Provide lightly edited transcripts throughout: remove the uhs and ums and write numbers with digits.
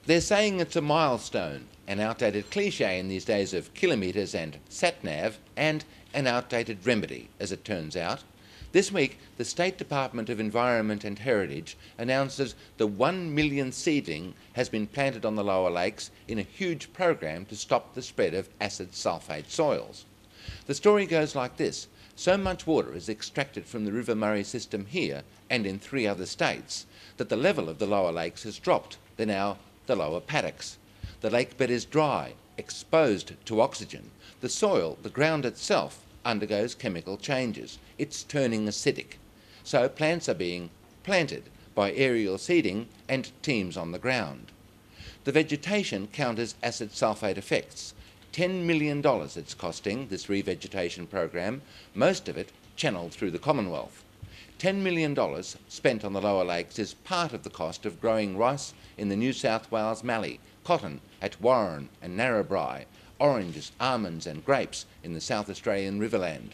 They're saying it's a milestone, an outdated cliche in these days of kilometres and sat-nav, and an outdated remedy, as it turns out. This week, the State Department of Environment and Heritage announces the 1 million seedling has been planted on the lower lakes in a huge program to stop the spread of acid sulphate soils. The story goes like this. So much water is extracted from the River Murray system here and in 3 other states that the level of the lower lakes has dropped. They're now the lower paddocks. The lake bed is dry, exposed to oxygen. The soil, the ground itself, undergoes chemical changes. It's turning acidic. So plants are being planted by aerial seeding and teams on the ground. The vegetation counters acid sulphate effects. $10 million it's costing, this revegetation program, most of it channelled through the Commonwealth. $10 million spent on the lower lakes is part of the cost of growing rice in the New South Wales Mallee, cotton at Warren and Narrabri, oranges, almonds and grapes in the South Australian Riverland.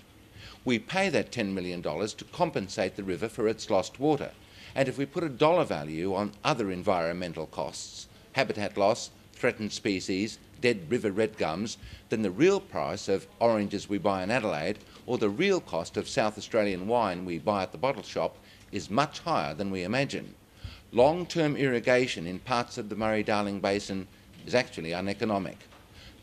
We pay that $10 million to compensate the river for its lost water, and if we put a dollar value on other environmental costs, habitat loss, threatened species, dead river red gums, then the real price of oranges we buy in Adelaide or the real cost of South Australian wine we buy at the bottle shop is much higher than we imagine. Long-term irrigation in parts of the Murray-Darling Basin is actually uneconomic.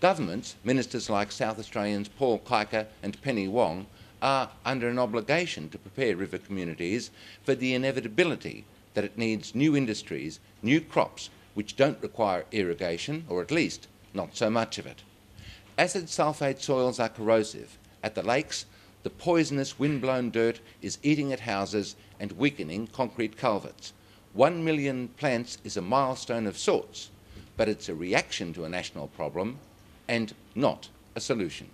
Governments, ministers like South Australians Paul Kiker and Penny Wong, are under an obligation to prepare river communities for the inevitability that it needs new industries, new crops, which don't require irrigation, or at least not so much of it. Acid sulphate soils are corrosive. At the lakes, the poisonous wind-blown dirt is eating at houses and weakening concrete culverts. 1 million plants is a milestone of sorts, but it's a reaction to a national problem and not a solution.